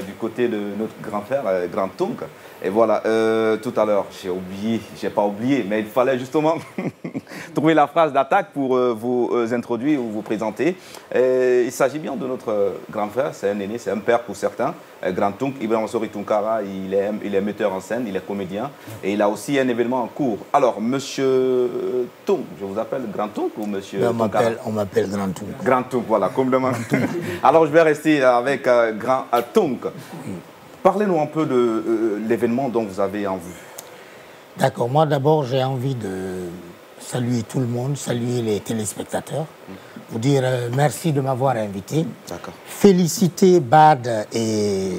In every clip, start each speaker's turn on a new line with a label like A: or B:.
A: du côté de notre grand frère, Grand Tonk. Et voilà, tout à l'heure, j'ai pas oublié, mais il fallait justement trouver la phrase d'attaque pour vous introduire ou vous présenter. Il s'agit bien de notre grand frère, c'est un aîné, c'est un père pour certains. Grand Tonk, Ibrahima Sori Tunkara, il est metteur en scène, il est comédien et il a aussi un événement en cours. Alors, monsieur Tonk, je vous appelle Grand Tonk ou monsieur Tunkara?
B: On m'appelle Grand Tonk.
A: Grand Tonk, voilà, complètement. Alors, je vais rester avec Grand Tonk. Parlez-nous un peu de l'événement dont vous avez en vue.
B: D'accord, moi d'abord j'ai envie de saluer tout le monde, saluer les téléspectateurs, vous dire merci de m'avoir invité.
A: D'accord.
B: Féliciter Bad et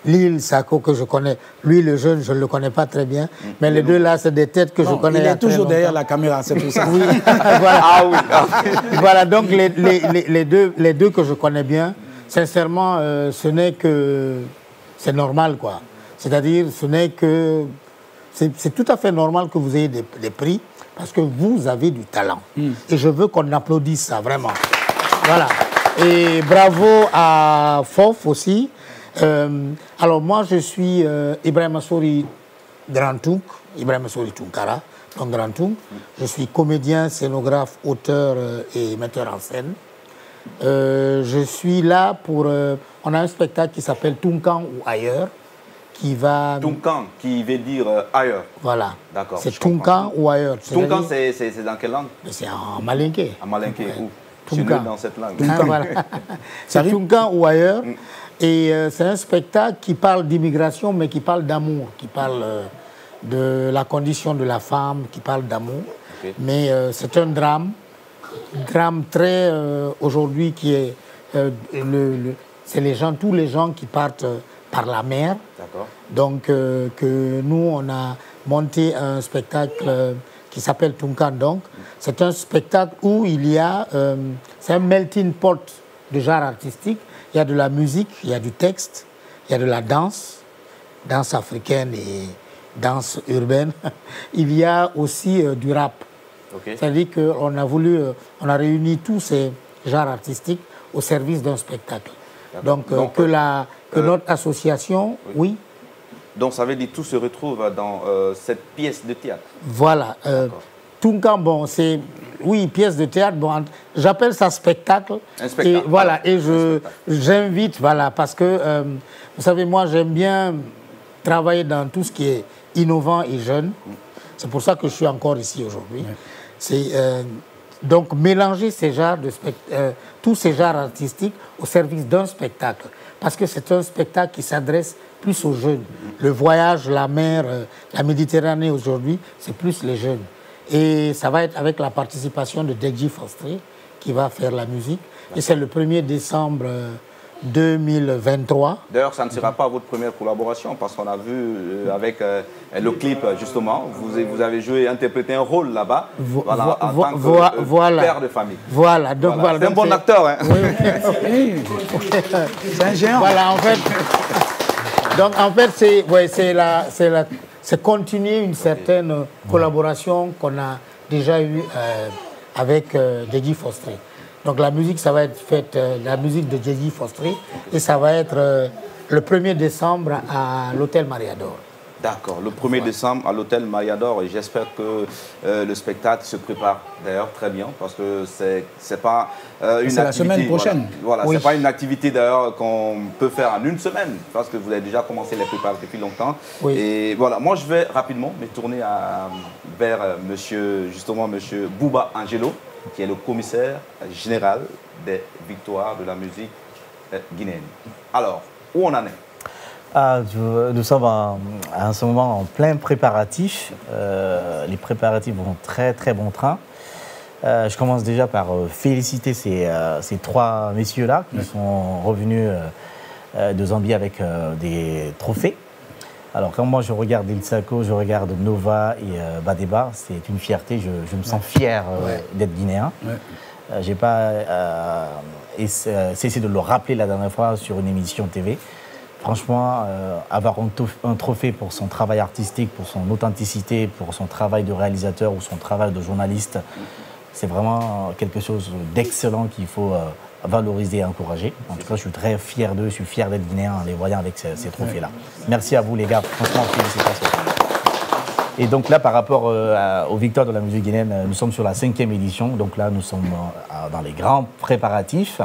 B: Lil Sako que je connais. Lui le jeune, je ne le connais pas très bien, mais les deux là c'est des têtes que je connais.
C: Il est toujours derrière la caméra, c'est pour ça.
B: Oui, voilà. Ah oui. Voilà, donc les deux que je connais bien, sincèrement ce n'est que... C'est normal, quoi. C'est-à-dire, ce n'est que... C'est tout à fait normal que vous ayez des prix parce que vous avez du talent. Et je veux qu'on applaudisse ça, vraiment. Voilà. Et bravo à Fof aussi. Alors, moi, je suis Ibrahima Sori Grand Tonk, Ibrahima Sori Tunkara, donc Grand Tonk. Je suis comédien, scénographe, auteur et metteur en scène. Je suis là pour... on a un spectacle qui s'appelle Tunkan ou ailleurs, qui va...
A: Tunkan, qui veut dire ailleurs.
B: Voilà.
A: D'accord.
B: C'est Tunkan ou ailleurs.
A: Tunkan, c'est dans quelle langue?
B: C'est en malinké.
A: En malinké,
B: ouais.
A: où? Je suis dans cette langue.
B: Voilà. C'est Tunkan ou ailleurs. Et c'est un spectacle qui parle d'immigration, mais qui parle d'amour, qui parle de la condition de la femme, qui parle d'amour. Okay. Mais c'est un drame très aujourd'hui qui est c'est tous les gens qui partent par la mer. Donc que nous on a monté un spectacle qui s'appelle Tunkan. Donc c'est un spectacle où il y a c'est un melting pot de genres artistiques. Il y a de la musique, il y a du texte, il y a de la danse africaine et danse urbaine. Il y a aussi du rap. Okay. C'est-à-dire qu'on a on a réuni tous ces genres artistiques au service d'un spectacle. Donc que notre association, oui.
A: Donc ça veut dire que tout se retrouve dans cette pièce de théâtre.
B: Voilà. Tunkan, bon, c'est, oui, pièce de théâtre, bon, j'appelle ça spectacle.
A: Un spectacle.
B: Et voilà, et j'invite, voilà, parce que, vous savez, moi j'aime bien travailler dans tout ce qui est innovant et jeune. C'est pour ça que je suis encore ici aujourd'hui. C'est donc mélanger ces genres tous ces genres artistiques au service d'un spectacle. Parce que c'est un spectacle qui s'adresse plus aux jeunes. Le voyage, la mer, la Méditerranée aujourd'hui, c'est plus les jeunes. Et ça va être avec la participation de Deji Fostré qui va faire la musique. Et c'est le 1er décembre 2023.
A: D'ailleurs, ça ne sera pas votre première collaboration parce qu'on a vu avec le clip, justement, vous avez joué, interprété un rôle là-bas, voilà, en tant que père de famille.
B: Voilà, donc voilà.
A: C'est un bon acteur, hein.
B: Oui.
C: C'est un géant.
B: Voilà, en fait. Donc, en fait, c'est continuer une certaine collaboration qu'on a déjà eue avec Deji Fostré. Donc la musique, ça va être faite, la musique de Deji Fostré, et ça va être le 1er décembre à l'hôtel Mariador.
A: D'accord, le 1er décembre à l'hôtel Mariador, et j'espère que le spectacle se prépare d'ailleurs très bien, parce que c'est pas une activité...
C: la semaine prochaine.
A: Voilà, oui. C'est pas une activité d'ailleurs qu'on peut faire en une semaine, parce que vous avez déjà commencé les préparatifs depuis longtemps.
B: Oui.
A: Et voilà, moi je vais rapidement me tourner vers monsieur Bouba Angelo, qui est le commissaire général des victoires de la musique guinéenne. Alors, où on en est?
D: Nous sommes en ce moment en plein préparatif. Les préparatifs vont très très bon train. Je commence déjà par féliciter ces trois messieurs-là qui sont revenus de Zambie avec des trophées. Alors quand moi je regarde Il Sako, je regarde Nova et Badeba, c'est une fierté, je me sens fier d'être guinéen. J'ai pas cessé de le rappeler la dernière fois sur une émission TV. Franchement, avoir un trophée pour son travail artistique, pour son authenticité, pour son travail de réalisateur ou son travail de journaliste, c'est vraiment quelque chose d'excellent qu'il faut valoriser et encourager. En tout cas, je suis très fier d'eux, je suis fier d'être guinéen en les voyant avec ces trophées-là. Merci à vous les gars, franchement, félicitations. Et donc là, par rapport aux victoires de la musique guinéenne, nous sommes sur la 5e édition. Donc là, nous sommes dans les grands préparatifs.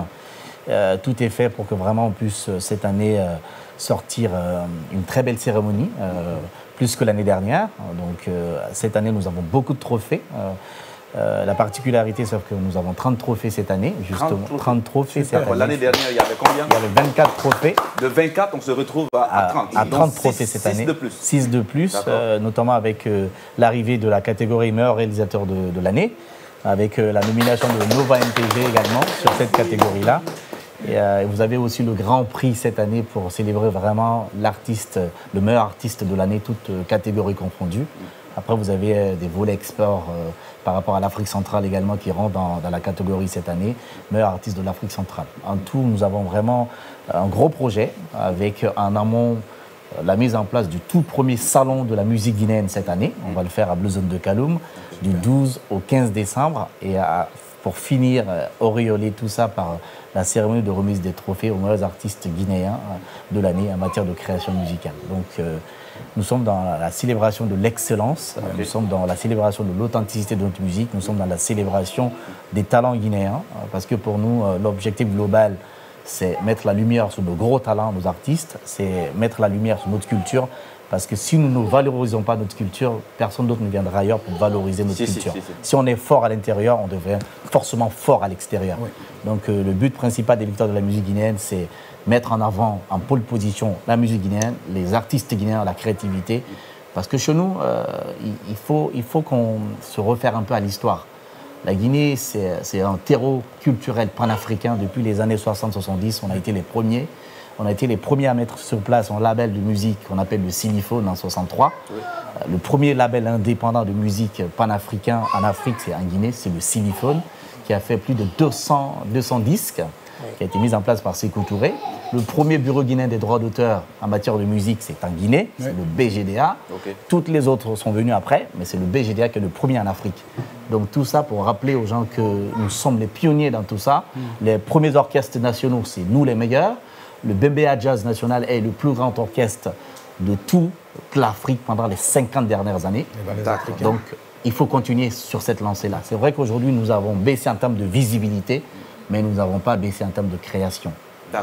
D: Tout est fait pour que vraiment on puisse cette année sortir une très belle cérémonie, plus que l'année dernière. Donc cette année, nous avons beaucoup de trophées. La particularité, c'est que nous avons 30 trophées cette année, justement. 30 trophées cette année.
A: L'année dernière, il y avait combien?
D: Il y avait 24 trophées.
A: De 24, on se retrouve à 30.
D: À 30 trophées cette année.
A: 6 de plus.
D: 6 de plus, notamment avec l'arrivée de la catégorie meilleur réalisateur de l'année, avec la nomination de Nova MTG également sur cette catégorie-là. Et vous avez aussi le grand prix cette année pour célébrer vraiment l'artiste, le meilleur artiste de l'année, toutes catégories confondues. Après, vous avez des volets export par rapport à l'Afrique centrale également qui rentrent dans la catégorie cette année, meilleur artiste de l'Afrique centrale. En tout, nous avons vraiment un gros projet avec en amont la mise en place du tout premier salon de la musique guinéenne cette année. On va le faire à Blue Zone de Kaloum du 12 au 15 décembre. Et pour finir, auréoler tout ça par la cérémonie de remise des trophées aux meilleurs artistes guinéens de l'année en matière de création musicale. Donc, nous sommes dans la célébration de l'excellence, nous sommes dans la célébration de l'authenticité de notre musique, nous sommes dans la célébration des talents guinéens, parce que pour nous, l'objectif global, c'est mettre la lumière sur nos gros talents, nos artistes, c'est mettre la lumière sur notre culture, parce que si nous ne valorisons pas notre culture, personne d'autre ne viendra ailleurs pour valoriser notre culture. Si on est fort à l'intérieur, on devient forcément fort à l'extérieur. Oui. Donc le but principal des victoires de la musique guinéenne, c'est mettre en avant, en pôle position, la musique guinéenne, les artistes guinéens, la créativité. Parce que chez nous, il faut qu'on se refaire un peu à l'histoire. La Guinée, c'est un terreau culturel panafricain depuis les années 60-70. On a été les premiers. On a été les premiers à mettre sur place un label de musique qu'on appelle le Siliphone en 63. Oui. Le premier label indépendant de musique panafricain en Afrique, c'est en Guinée, c'est le Siliphone, qui a fait plus de 200 disques, qui a été mis en place par Sékou Touré. Le premier bureau guinéen des droits d'auteur en matière de musique, c'est en Guinée, c'est le BGDA. Toutes les autres sont venues après, mais c'est le BGDA qui est le premier en Afrique. Donc tout ça pour rappeler aux gens que nous sommes les pionniers dans tout ça. Les premiers orchestres nationaux, c'est nous les meilleurs. Le Bembea Jazz National est le plus grand orchestre de toute l'Afrique pendant les 50 dernières années. Donc, il faut continuer sur cette lancée-là. C'est vrai qu'aujourd'hui, nous avons baissé en termes de visibilité, mais nous n'avons pas baissé en termes de création.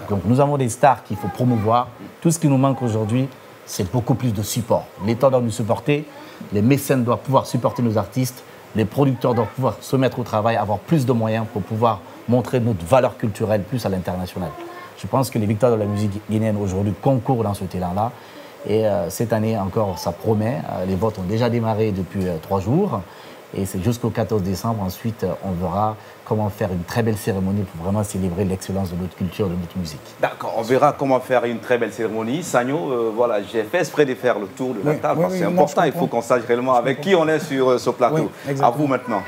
D: Donc, nous avons des stars qu'il faut promouvoir. Tout ce qui nous manque aujourd'hui, c'est beaucoup plus de support. L'État doit nous supporter, les mécènes doivent pouvoir supporter nos artistes, les producteurs doivent pouvoir se mettre au travail, avoir plus de moyens pour pouvoir montrer notre valeur culturelle plus à l'international. Je pense que les victoires de la musique guinéenne aujourd'hui concourent dans ce terrain-là. Et cette année encore, ça promet. Les votes ont déjà démarré depuis 3 jours. Et c'est jusqu'au 14 décembre. Ensuite, on verra comment faire une très belle cérémonie pour vraiment célébrer l'excellence de notre culture, de notre musique. D'accord,
A: on verra comment faire une très belle cérémonie. Sagno, voilà, j'ai fait exprès de faire le tour de la table. C'est important, il faut qu'on sache réellement avec qui on est sur ce plateau. À vous maintenant.